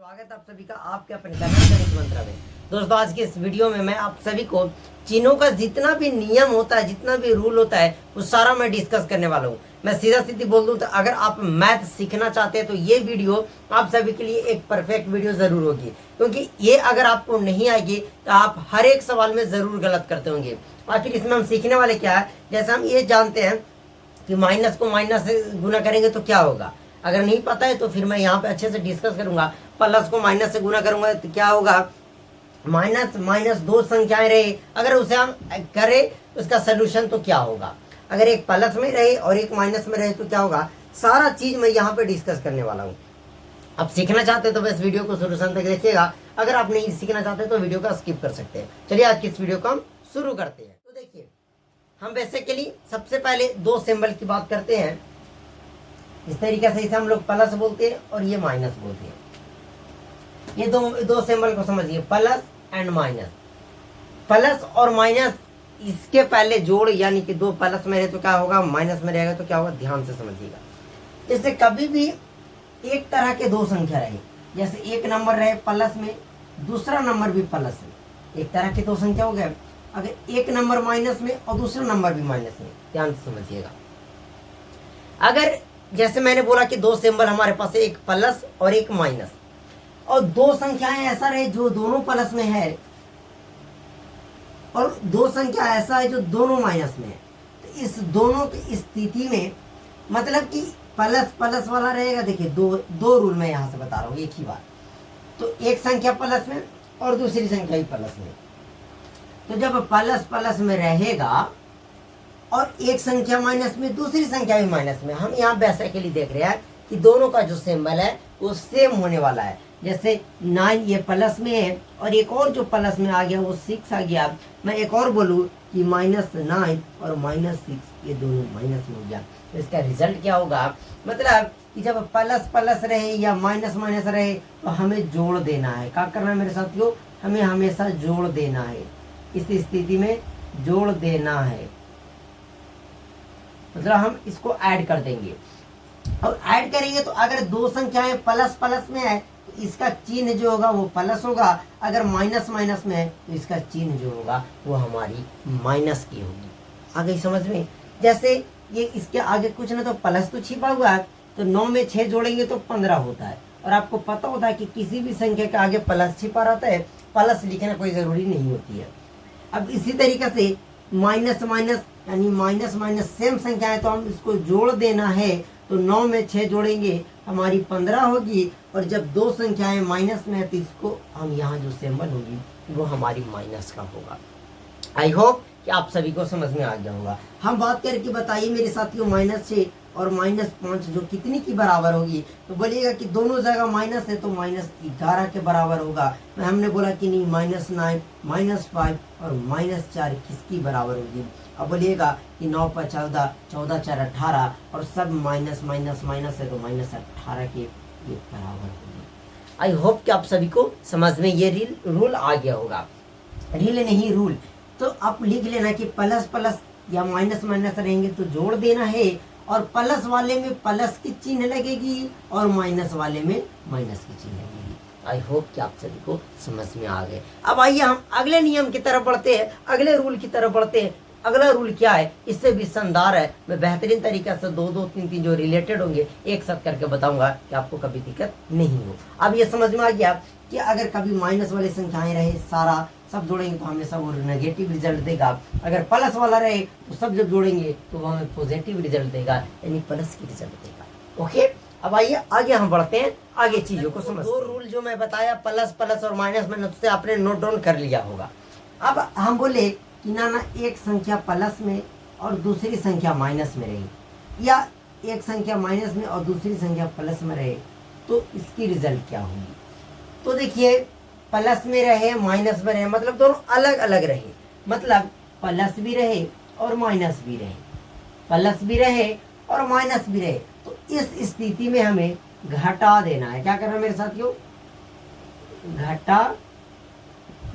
स्वागत है आप सभी का आपके अपने चैनल गणित मंत्र में। दोस्तों आज के इस वीडियो में मैं आप सभी को चिन्हों का जितना भी नियम होता है, जितना भी रूल होता है, वो सारा मैं डिस्कस करने वाला हूँ। मैं सीधा सीधी बोल दूँ तो अगर आप मैथ सीखना चाहते हैं तो ये वीडियो आप सभी के लिए एक परफेक्ट वीडियो जरूर होगी, क्योंकि ये अगर आपको नहीं आएगी तो आप हर एक सवाल में जरूर गलत करते होंगे। आखिर इसमें हम सीखने वाले क्या है, जैसे हम ये जानते हैं कि माइनस को माइनस से गुना करेंगे तो क्या होगा। अगर नहीं पता है तो फिर मैं यहाँ पे अच्छे से डिस्कस करूंगा। प्लस को माइनस से गुना करूंगा तो क्या होगा, माइनस माइनस दो संख्याएं रहे, अगर उसे हम करें उसका सोल्यूशन तो क्या होगा। अगर एक प्लस में रहे और एक माइनस में रहे तो क्या होगा, सारा चीज मैं यहाँ पे डिस्कस करने वाला हूँ। आप सीखना चाहते हैं तो बस वीडियो को सोल्यूशन तक देखिएगा, अगर आप नहीं सीखना चाहते तो वीडियो का स्किप कर सकते हैं। चलिए आज की इस वीडियो को हम शुरू करते हैं। तो देखिए हम बेसिकली सबसे पहले दो सिंबल की बात करते हैं। इस तरीके से इसे हम लोग प्लस बोलते हैं और ये माइनस बोलते हैं। ये दो सिंबल को समझिए, प्लस एंड माइनस। प्लस और माइनस, इसके पहले जोड़, यानी कि दो प्लस में रहे तो क्या होगा, माइनस में रहेगा तो क्या होगा, ध्यान से समझिएगा। जैसे कभी भी एक तरह के दो संख्या रहे, जैसे एक नंबर रहे प्लस में, दूसरा नंबर भी प्लस में, एक तरह के दो संख्या हो गए। अगर एक नंबर माइनस में और दूसरा नंबर भी माइनस में, ध्यान से समझिएगा। अगर जैसे मैंने बोला कि दो सिंबल हमारे पास है, एक प्लस और एक माइनस, और दो संख्याएं ऐसा रहे जो दोनों प्लस में है और दो संख्या ऐसा है जो दोनों माइनस में है, तो इस दोनों की स्थिति में मतलब कि प्लस प्लस वाला रहेगा। देखिए दो रूल मैं यहां से बता रहा हूं एक ही बार। तो एक संख्या प्लस में और दूसरी संख्या भी प्लस में, तो जब प्लस प्लस में रहेगा और एक संख्या माइनस में, दूसरी संख्या भी माइनस में, हम यहाँ वैसे के लिए देख रहे हैं कि दोनों का जो सिंबल है वो सेम होने वाला है। जैसे 9 ये प्लस में है और एक और जो प्लस में आ गया वो 6 आ गया। मैं एक और बोलूँ कि -9 और -6 ये दोनों माइनस में हो गया, तो इसका रिजल्ट क्या होगा, मतलब कि जब प्लस प्लस रहे या माइनस माइनस रहे तो हमें जोड़ देना है। क्या करना है मेरे साथियों, हमें हमेशा जोड़ देना है। इस स्थिति में जोड़ देना है, मतलब हम इसको ऐड कर देंगे। और ऐड करेंगे तो अगर दो संख्याएं प्लस प्लस में है तो इसका चिन्ह जो होगा वो प्लस होगा, अगर माइनस माइनस में है तो इसका चिन्ह जो होगा वो हमारी माइनस की होगी। आ गई समझ में। जैसे ये इसके आगे कुछ ना तो प्लस तो छिपा हुआ है, तो 9 में 6 जोड़ेंगे तो 15 होता है। और आपको पता होता है कि किसी भी संख्या के आगे प्लस छिपा रहता है, प्लस लिखना कोई जरूरी नहीं होती है। अब इसी तरीके से माइनस माइनस यानी माइनस माइनस सेम संख्या है, तो हम इसको जोड़ देना है, तो 9 में 6 जोड़ेंगे हमारी 15 होगी। और जब दो संख्याएं माइनस में है तो इसको हम यहाँ जो सिंबल होगी वो हमारी माइनस का होगा। आई होप कि आप सभी को समझ में आ गया होगा। हम बात करके बताइए मेरे साथियों, -6 और -5 जो कितनी की बराबर होगी, तो बोलिएगा कि दोनों जगह माइनस है तो -11 के बराबर होगा। मैं हमने बोला कि नहीं, -9 -5 और -4 किसकी बराबर होगी। अब बोलिएगा कि 9 पर 14, 14 4 18 और सब माइनस माइनस माइनस है तो -18 के ये बराबर होगी। आई होप कि आप सभी को समझ में ये रूल आ गया होगा। रील नहीं रूल, तो आप लिख लेना कि प्लस प्लस या माइनस माइनस रहेंगे तो जोड़ देना है, और प्लस वाले में प्लस की चिन्ह लगेगी और माइनस वाले में माइनस की चिन्ह लगेगी। आई होप कि आप सभी को समझ में आ गए। अब आइए हम अगले नियम की तरफ बढ़ते हैं, अगले रूल की तरफ बढ़ते हैं। अगला रूल क्या है, इससे भी शानदार है। मैं बेहतरीन तरीके से दो 3 जो रिलेटेड होंगे एक साथ करके बताऊंगा कि आपको कभी दिक्कत नहीं हो। अब ये समझ में आ गया कि अगर कभी माइनस वाली संख्याएं रहे, सारा सब जोड़ेंगे तो हमेशा वो नेगेटिव रिजल्ट देगा। अगर प्लस वाला रहे तो सब जब जोड़ेंगे तो वो हमें पॉजिटिव रिजल्ट देगा, यानी प्लस की रिजल्ट देगा। ओके, अब आइए आगे हम बढ़ते हैं, आगे चीजों को समझ। दो रूल जो मैं बताया प्लस प्लस और माइनस में, उससे आपने नोट डाउन कर लिया होगा। अब हम बोले कि ना एक संख्या प्लस में और दूसरी संख्या माइनस में रही, या एक संख्या माइनस में और दूसरी संख्या प्लस में रहे, तो इसकी रिजल्ट क्या होगी। तो देखिए प्लस में रहे माइनस में रहे, मतलब दोनों अलग अलग रहे, मतलब प्लस भी रहे और माइनस भी रहे, प्लस भी रहे और माइनस भी रहे, तो इस स्थिति में हमें घटा देना है। क्या करना है मेरे साथियों, घटा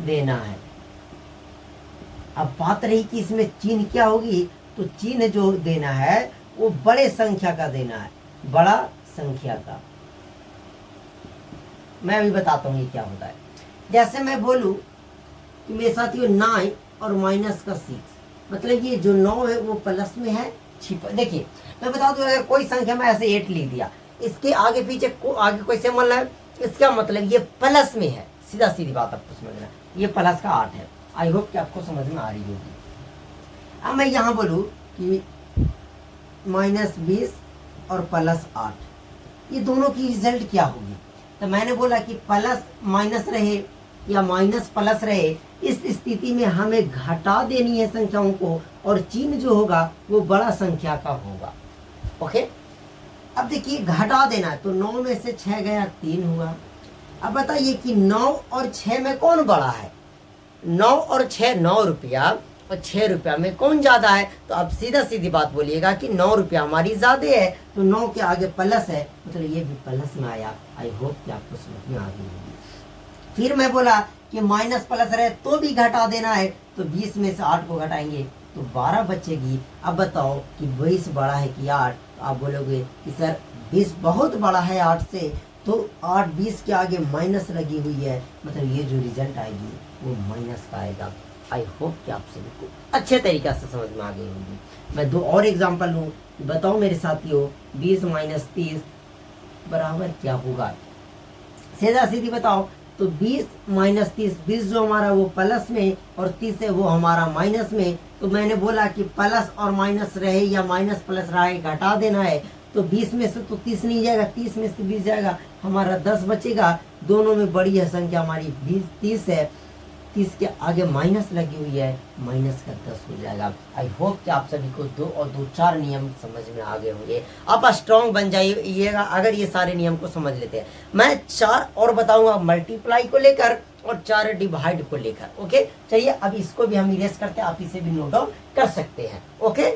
देना है। अब बात रही कि इसमें चिन्ह क्या होगी, तो चिन्ह जो देना है वो बड़े संख्या का देना है, बड़ा संख्या का। मैं अभी बताता हूँ ये क्या होता है। जैसे मैं बोलूँ कि मेरे साथियों 9 और माइनस का 6, मतलब ये जो 9 है वो प्लस में है छिपा। देखिए मैं बता दूं, अगर कोई संख्या में ऐसे 8 लिख दिया, इसके आगे पीछे आगे कोई सिंबल है, इसका मतलब ये प्लस में है। सीधा सीधी बात आपको समझना, ये प्लस का 8 है। आई होप कि आपको समझ में आ रही होगी। अब मैं यहाँ बोलूँ कि -20 और +8, ये दोनों की रिजल्ट क्या होगी। तो मैंने बोला कि प्लस माइनस रहे या माइनस प्लस रहे, इस स्थिति में हमें घटा देनी है संख्याओं को, और चिन्ह जो होगा वो बड़ा संख्या का होगा। ओके, अब देखिए घटा देना है, तो 9 में से 6 गया 3 हुआ। अब बताइए कि 9 और 6 में कौन बड़ा है। 9 और 6, 9 रुपया और 6 रुपया में कौन ज्यादा है। तो आप सीधा सीधी बात बोलिएगा कि 9 रुपया हमारी ज्यादा है, तो 9 के आगे प्लस है, मतलब ये भी प्लस में आया। आई होप कि आपको समझ में आ गई होगी। फिर मैं बोला कि माइनस प्लस रहे तो भी घटा देना है, तो 20 में से 8 को घटाएंगे तो 12 बचेगी। अब बताओ कि 20 बड़ा है कि 8। तो आप बोलोगे कि सर 20 बहुत बड़ा है 8 से, तो 8 20 के आगे माइनस लगी हुई है, मतलब ये जो रिजल्ट आएगी वो माइनस का आएगा। आई होप कि आप सभी को अच्छे तरीके से समझ में आ गई होगी। मैं 2 और एग्जाम्पल लूँ, बताओ मेरे साथियों 20 - 30 बराबर क्या होगा। सीधा सीधी बताओ, तो 20 - 30, 20 जो हमारा वो प्लस में और 30 है वो हमारा माइनस में। तो मैंने बोला कि प्लस और माइनस रहे या माइनस प्लस रहे, घटा देना है। तो 20 में से तो 30 नहीं जाएगा, 30 में से 20 जाएगा, हमारा 10 बचेगा। दोनों में बड़ी है संख्या हमारी 30 है, 30 के आगे माइनस लगी हुई है, माइनस का 10 हो जाएगा। आई होप कि आप सभी को 2 और 2 4 नियम समझ में आ गए होंगे। आप स्ट्रॉन्ग बन जाइएगा अगर ये सारे नियम को समझ लेते हैं। मैं 4 और बताऊंगा मल्टीप्लाई को लेकर और 4 डिवाइड को लेकर। ओके, चलिए अब इसको भी हम इरेज करते हैं, आप इसे भी नोट डाउन कर सकते हैं। ओके,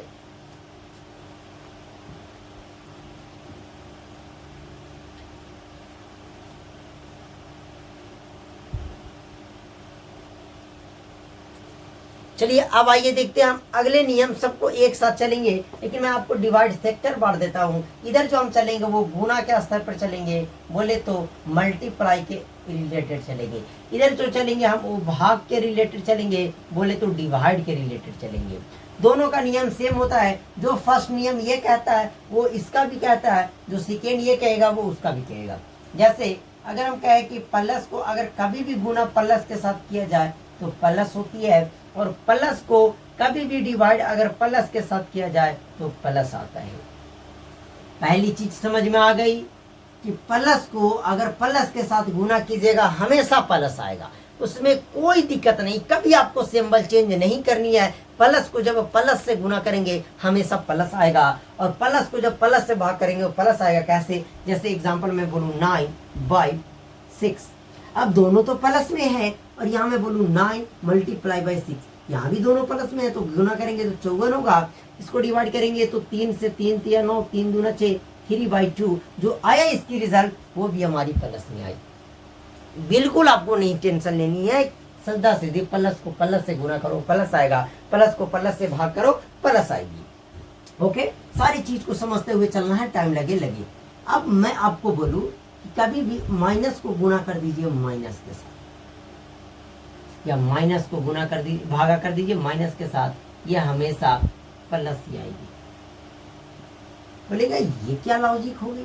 चलिए अब आइए देखते हैं हम अगले नियम सबको एक साथ चलेंगे, लेकिन मैं आपको डिवाइड सेक्टर बांट देता हूँ। इधर जो हम चलेंगे वो गुना के स्तर पर चलेंगे, बोले तो मल्टीप्लाई के रिलेटेड चलेंगे। इधर जो चलेंगे हम वो भाग के रिलेटेड चलेंगे, बोले तो डिवाइड के रिलेटेड चलेंगे। दोनों का नियम सेम होता है। जो फर्स्ट नियम ये कहता है वो इसका भी कहता है, जो सेकेंड ये कहेगा वो उसका भी कहेगा। जैसे अगर हम कहें कि प्लस को अगर कभी भी गुना प्लस के साथ किया जाए तो प्लस होती है, और प्लस को कभी भी डिवाइड अगर प्लस के साथ किया जाए तो प्लस आता है। पहली चीज समझ में आ गई कि प्लस को अगर प्लस के साथ गुना कीजिएगा हमेशा प्लस आएगा, उसमें कोई दिक्कत नहीं, कभी आपको सिंबल चेंज नहीं करनी है। प्लस को जब प्लस से गुना करेंगे हमेशा प्लस आएगा, और प्लस को जब प्लस से भाग करेंगे प्लस आएगा। कैसे, जैसे एग्जांपल में बोलूँ 9/6, अब दोनों तो प्लस में है, और यहाँ मैं बोलूँ 9 × 6, यहाँ भी दोनों प्लस में है, तो गुना करेंगे तो 54 होगा। इसको डिवाइड करेंगे तो 3 से 3 × 9, 3 दूना 6, 3/2 जो आया इसकी रिजल्ट वो भी हमारी प्लस में आई। बिल्कुल आपको नहीं टेंशन लेनी है, सीधा सीधी प्लस को प्लस से गुना करो प्लस आएगा, प्लस को प्लस से भाग करो प्लस आएगी। ओके, सारी चीज को समझते हुए चलना है, टाइम लगे। अब मैं आपको बोलूं कि कभी भी माइनस को गुना कर दीजिए माइनस के साथ, या माइनस को गुना कर दीजिए भागा कर दीजिए माइनस के साथ, ये हमेशा प्लस ही आएगी। बोलेगा ये क्या लॉजिक हो गई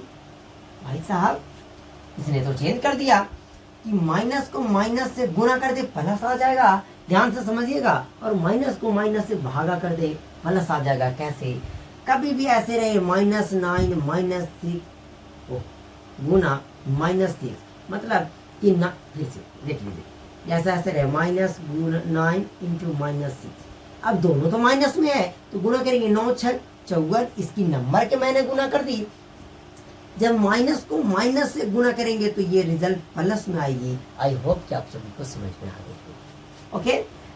भाई साहब, इसने तो चेंज कर दिया कि माइनस को माइनस से गुना कर दे प्लस आ जाएगा। ध्यान से समझिएगा, और माइनस को माइनस से भागा कर दे प्लस आ जाएगा। कैसे, कभी भी ऐसे रहे -9 - 6 गुना -6, मतलब कि ना, फिर से देख लीजिए, जैसा ऐसे रहे -9 × -6। अब दोनों तो माइनस में है तो गुना करेंगे 9 × 6 = 54, इसकी नंबर के मैंने गुना कर दी। जब माइनस को माइनस से गुना करेंगे तो ये रिजल्ट प्लस में आएगी। आई होप कि आप सभी को समझ में आ गई। ओके,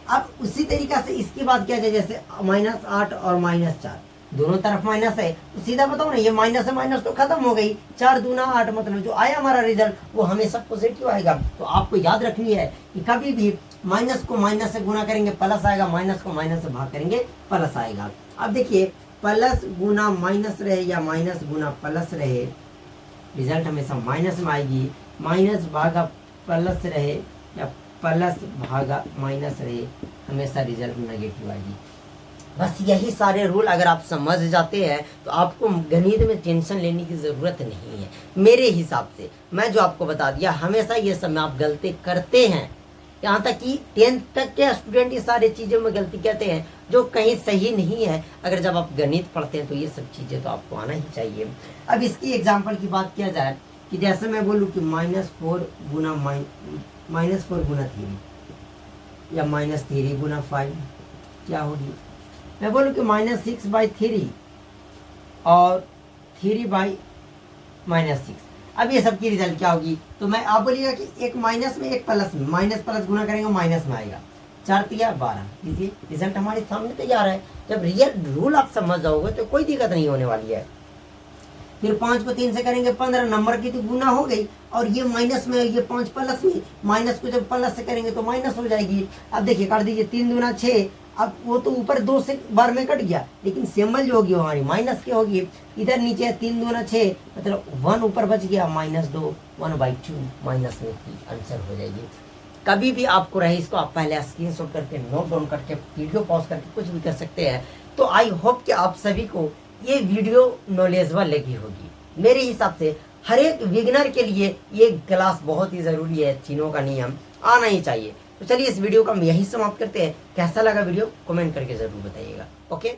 अब उसी तरीका से इसकी बात किया जाए, जैसे -8 और -4, दोनों तरफ माइनस है, तो सीधा बताओ ना, ये माइनस है माइनस तो खत्म हो गई, 4 दूना 8, मतलब जो आया हमारा रिजल्ट वो हमेशा पॉजिटिव आएगा। तो आपको याद रखनी है कि कभी भी माइनस को माइनस से गुना करेंगे प्लस आएगा, माइनस को माइनस से भाग करेंगे प्लस आएगा। अब देखिए, प्लस गुना माइनस रहे या माइनस गुना प्लस रहे, रिजल्ट हमेशा माइनस में आएगी। माइनस भागा प्लस रहे या प्लस भागा माइनस रहे, हमेशा रिजल्ट नेगेटिव आएगी। बस यही सारे रूल अगर आप समझ जाते हैं तो आपको गणित में टेंशन लेने की ज़रूरत नहीं है। मेरे हिसाब से मैं जो आपको बता दिया, हमेशा ये सब में आप गलती करते हैं, यहाँ तक कि 10th तक के स्टूडेंट ये सारी चीज़ों में गलती करते हैं जो कहीं सही नहीं है। अगर जब आप गणित पढ़ते हैं तो ये सब चीज़ें तो आपको आना ही चाहिए। अब इसकी एग्जाम्पल की बात किया जाए कि जैसे मैं बोलूँ कि -4 गुना -3 या -3 गुना 5 क्या होगी। मैं बोलूँ कि -6/3 और 3/-6। अब ये सब की रिजल्ट क्या होगी, तो मैं आप बोलिएगा कि एक माइनस में एक प्लस में, माइनस प्लस गुना करेंगे माइनस में आएगा, 4 तिया 12। देखिए रिजल्ट हमारे सामने तैयार है। जब रियल रूल आप समझ जाओगे तो कोई दिक्कत नहीं होने वाली है। फिर 5 को 3 से करेंगे 15, नंबर की तो गुना हो गई, और ये माइनस में, ये 5 प्लस में, माइनस को जब प्लस से करेंगे तो माइनस हो जाएगी। अब देखिए काट दीजिए, 3 दूना 6। अब वो तो ऊपर 2 से बार में कट गया, लेकिन सिंबल जो होगी वो हमारी माइनस की होगी। इधर नीचे 3 दूना 6, मतलब 1 ऊपर बच गया, -2, 1/2 माइनस में की आंसर हो जाएगी। कभी भी आपको रहे इसको आप पहले स्क्रीनशॉट करके, नोट डाउन करके, वीडियो पॉज करके कुछ भी कर सकते हैं। तो आई होप कि आप सभी को ये वीडियो नॉलेजेबल लगी होगी। मेरे हिसाब से हर एक बिगिनर के लिए ये क्लास बहुत ही ज़रूरी है, तीनों का नियम आना ही चाहिए। तो चलिए इस वीडियो को हम यही समाप्त करते हैं। कैसा लगा वीडियो कमेंट करके ज़रूर बताइएगा। ओके।